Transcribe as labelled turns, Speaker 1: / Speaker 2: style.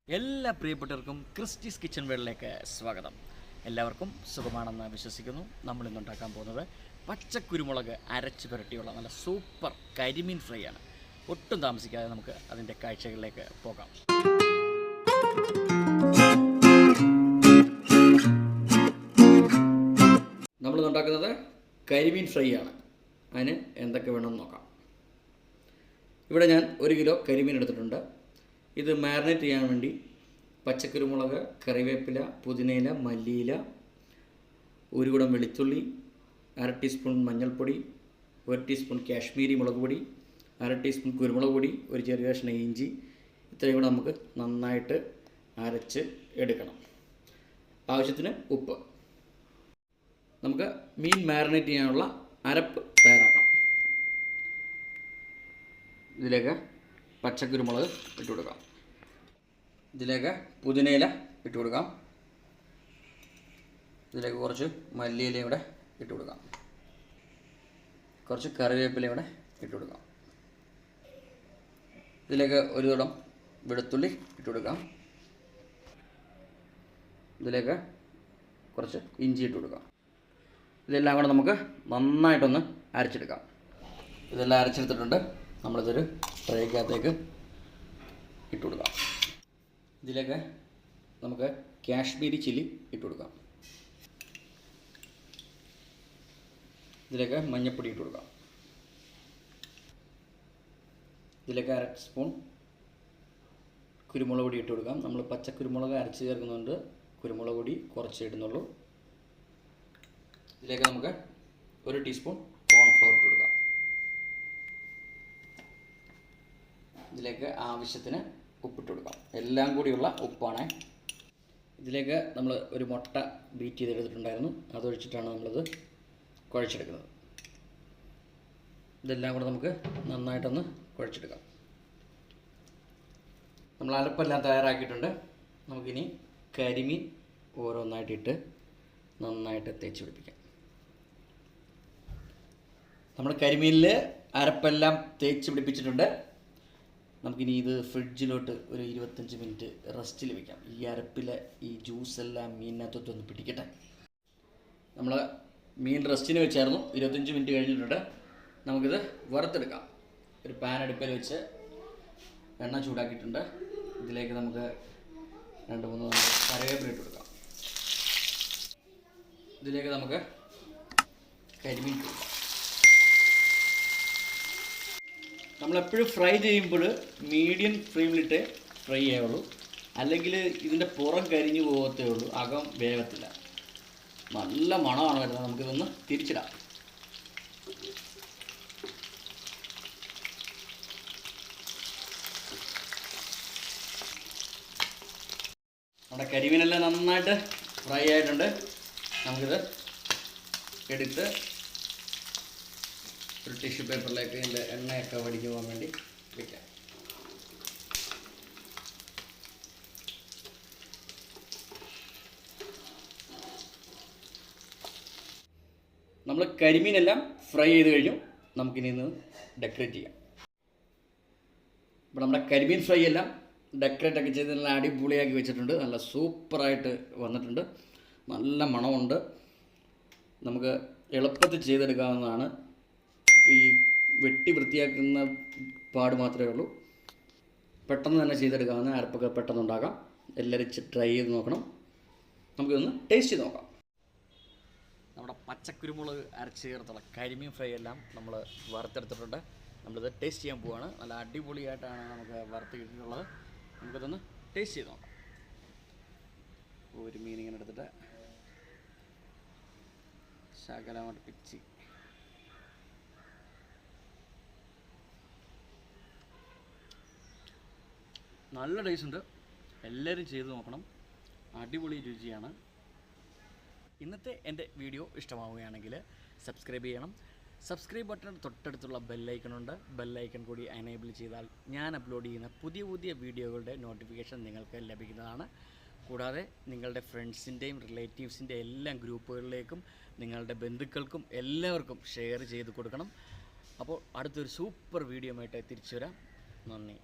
Speaker 1: എല്ലാ പ്രിയപ്പെട്ടവർക്കും Christy's kitchen വേൾഡിലേക്ക് സ്വാഗതം. എല്ലാവർക്കും സുഖമാണെന്ന് വിശ്വസിക്കുന്നു. നമ്മൾ ഇന്ന് ഉണ്ടാക്കാൻ പോകുന്നത് പച്ചക്കുരുമുളക് അരച്ച് പുരട്ടിയുള്ള നല്ല സൂപ്പർ കരിമീൻ ഫ്രൈ ആണ്. ഒട്ടും താമസിക്കാതെ നമുക്ക് അതിൻ്റെ കാഴ്ചകളിലേക്ക് പോകാം. നമ്മളിന്ന് ഉണ്ടാക്കുന്നത് കരിമീൻ ഫ്രൈ ആണ്. അതിന് എന്തൊക്കെ വേണമെന്ന് നോക്കാം. ഇവിടെ ഞാൻ 1 കിലോ കരിമീൻ എടുത്തിട്ടുണ്ട്. ഇത് മാരിനേറ്റ് ചെയ്യാൻ വേണ്ടി പച്ചക്കുരുമുളക്, കറിവേപ്പില, പുതിനയില, മല്ലിയില, 1 കുടം വെളുത്തുള്ളി, 1/2 ടീസ്പൂൺ മഞ്ഞൾപ്പൊടി, 1 ടീസ്പൂൺ കാശ്മീരി മുളക് പൊടി, 1/2 ടീസ്പൂൺ കുരുമുളക് പൊടി, ഒരു ചെറിയ കഷ്ണം ഇഞ്ചി, ഇത്രയും കൂടെ നമുക്ക് നന്നായിട്ട് അരച്ച് എടുക്കണം. ആവശ്യത്തിന് ഉപ്പ്. നമുക്ക് മീൻ മാരിനേറ്റ് ചെയ്യാനുള്ള അരപ്പ് തയ്യാറാക്കാം. ഇതിലേക്ക് പച്ചക്കുരുമുളക് ഇട്ട് കൊടുക്കാം. ഇതിലേക്ക് പുതിനയില ഇട്ട് കൊടുക്കാം. ഇതിലേക്ക് കുറച്ച് മല്ലിയിലയും കൂടെ ഇട്ട് കൊടുക്കാം. കുറച്ച് കറിവേപ്പിലയും കൂടെ ഇട്ട് കൊടുക്കാം. ഇതിലേക്ക് 1 കുടം വെളുത്തുള്ളി ഇട്ട് കൊടുക്കാം. ഇതിലേക്ക് കുറച്ച് ഇഞ്ചി ഇട്ട് കൊടുക്കാം. ഇതെല്ലാം കൂടെ നമുക്ക് നന്നായിട്ടൊന്ന് അരച്ചെടുക്കാം. ഇതെല്ലാം അരച്ചെടുത്തിട്ടുണ്ട്. നമ്മളിതൊരു ട്രേക്കകത്തേക്ക് ഇട്ട് കൊടുക്കാം. ഇതിലേക്ക് നമുക്ക് കാശ്മീരി ചില്ലി ഇട്ട് കൊടുക്കാം. ഇതിലേക്ക് മഞ്ഞൾപ്പൊടി ഇട്ട് കൊടുക്കാം. ഇതിലേക്ക് 1/2 സ്പൂൺ കുരുമുളക് പൊടി ഇട്ട് കൊടുക്കാം. നമ്മൾ പച്ചക്കുരുമുളക് അരച്ച് ചേർക്കുന്നുണ്ട്, കുരുമുളക് പൊടി കുറച്ച് ഇടുന്നുള്ളൂ. ഇതിലേക്ക് നമുക്ക് 1 ടീസ്പൂൺ കോൺഫ്ലവർ ഇട്ട് കൊടുക്കാം. ഇതിലേക്ക് ആവശ്യത്തിന് ഉപ്പിട്ട് കൊടുക്കാം. എല്ലാം കൂടിയുള്ള ഉപ്പാണ്. ഇതിലേക്ക് നമ്മൾ ഒരു മുട്ട ബീറ്റ് ചെയ്തെടുത്തിട്ടുണ്ടായിരുന്നു, അതൊഴിച്ചിട്ടാണ് നമ്മളിത് കുഴച്ചെടുക്കുന്നത്. ഇതെല്ലാം കൂടെ നമുക്ക് നന്നായിട്ടൊന്ന് കുഴച്ചെടുക്കാം. നമ്മൾ അരപ്പെല്ലാം തയ്യാറാക്കിയിട്ടുണ്ട്. നമുക്കിനി കരിമീൻ ഓരോന്നായിട്ടിട്ട് നന്നായിട്ട് തേച്ച് പിടിപ്പിക്കാം. നമ്മൾ കരിമീനിൽ അരപ്പെല്ലാം തേച്ച് പിടിപ്പിച്ചിട്ടുണ്ട്. നമുക്കിനി ഇത് ഫ്രിഡ്ജിലോട്ട് ഒരു 25 മിനിറ്റ് റെസ്റ്റിൽ വയ്ക്കാം. ഈ അരപ്പിലെ ഈ ജ്യൂസെല്ലാം മീനിനകത്തൊന്ന് പിടിക്കട്ടെ. നമ്മൾ മീൻ റെസ്റ്റിന് വെച്ചായിരുന്നു. 25 മിനിറ്റ് കഴിഞ്ഞിട്ടുണ്ട്. നമുക്കിത് വറുത്തെടുക്കാം. ഒരു പാൻ അടുപ്പിൽ വെച്ച് എണ്ണ ചൂടാക്കിയിട്ടുണ്ട്. ഇതിലേക്ക് നമുക്ക് 2-3 കറിവേപ്പില ഇട്ട് കൊടുക്കാം. ഇതിലേക്ക് നമുക്ക് കരിമീൻ ഇട്ട് കൊടുക്കാം. നമ്മളെപ്പോഴും ഫ്രൈ ചെയ്യുമ്പോൾ മീഡിയം ഫ്ലെയിമിലിട്ട് ഫ്രൈ ചെയ്യുള്ളൂ, അല്ലെങ്കിൽ ഇതിൻ്റെ പുറം കരിഞ്ഞു പോകത്തേ ഉള്ളൂ, അകം വേഗത്തില്ല. നല്ല മണമാണ് വരുന്നത്. നമുക്കിതൊന്ന് തിരിച്ചിടാം. നമ്മുടെ കരിമീനെല്ലാം നന്നായിട്ട് ഫ്രൈ ആയിട്ടുണ്ട്. നമുക്കിത് എടുത്ത് ഒരു ടിഷ്യൂ പേപ്പറിലേക്ക് ഇതിൻ്റെ എണ്ണയൊക്കെ വടിഞ്ഞു പോകാൻ വേണ്ടി വയ്ക്കാം. നമ്മൾ കരിമീനെല്ലാം ഫ്രൈ ചെയ്ത് കഴിഞ്ഞു. നമുക്കിനി ഇന്ന് ഡെക്കറേറ്റ് ചെയ്യാം. ഇപ്പോൾ നമ്മുടെ കരിമീൻ ഫ്രൈ എല്ലാം ഡെക്കറേറ്റ് ഒക്കെ ചെയ്ത് നല്ല അടിപൊളിയാക്കി വെച്ചിട്ടുണ്ട്. നല്ല സൂപ്പറായിട്ട് വന്നിട്ടുണ്ട്. നല്ല മണമുണ്ട്. നമുക്ക് എളുപ്പത്തിൽ ചെയ്തെടുക്കാവുന്നതാണ്. ഈ വെട്ടി വൃത്തിയാക്കുന്ന പാട് മാത്രമേ ഉള്ളൂ. പെട്ടെന്ന് തന്നെ ചെയ്തെടുക്കാവുന്ന അരപ്പൊക്കെ പെട്ടെന്ന് ഉണ്ടാക്കാം. എല്ലാവരും ട്രൈ ചെയ്ത് നോക്കണം. നമുക്കിതൊന്ന് ടേസ്റ്റ് ചെയ്ത് നോക്കാം. നമ്മുടെ പച്ചക്കുരുമുളക് അരച്ച് ചേർത്തുള്ള കരിമീൻ ഫ്രൈ എല്ലാം നമ്മൾ വറുത്തെടുത്തിട്ടുണ്ട്. നമ്മളിത് ടേസ്റ്റ് ചെയ്യാൻ പോവുകയാണ്. നല്ല അടിപൊളിയായിട്ടാണ് നമുക്ക് വറുത്ത് കിട്ടിയിട്ടുള്ളത്. നമുക്കിതൊന്ന് ടേസ്റ്റ് ചെയ്ത് നോക്കാം. ഒരു മീൻ ഇങ്ങനെ എടുത്തിട്ട് ശകലമായിട്ട് പിച്ചി നല്ല ടേസ്റ്റ് ഉണ്ട്. എല്ലാവരും ചെയ്ത് നോക്കണം. അടിപൊളി രുചിയാണ്. ഇന്നത്തെ എൻ്റെ വീഡിയോ ഇഷ്ടമാവുകയാണെങ്കിൽ സബ്സ്ക്രൈബ് ചെയ്യണം. സബ്സ്ക്രൈബ് ബട്ടൺ തൊട്ടടുത്തുള്ള ബെല്ലൈക്കണുണ്ട്. ബെല്ലൈക്കൺ കൂടി എനേബിൾ ചെയ്താൽ ഞാൻ അപ്ലോഡ് ചെയ്യുന്ന പുതിയ പുതിയ വീഡിയോകളുടെ നോട്ടിഫിക്കേഷൻ നിങ്ങൾക്ക് ലഭിക്കുന്നതാണ്. കൂടാതെ നിങ്ങളുടെ ഫ്രണ്ട്സിൻ്റെയും റിലേറ്റീവ്സിൻ്റെ എല്ലാം ഗ്രൂപ്പുകളിലേക്കും നിങ്ങളുടെ ബന്ധുക്കൾക്കും എല്ലാവർക്കും ഷെയർ ചെയ്ത് കൊടുക്കണം. അപ്പോൾ അടുത്തൊരു സൂപ്പർ വീഡിയോ ആയിട്ട് തിരിച്ചു വരാം. നന്ദി.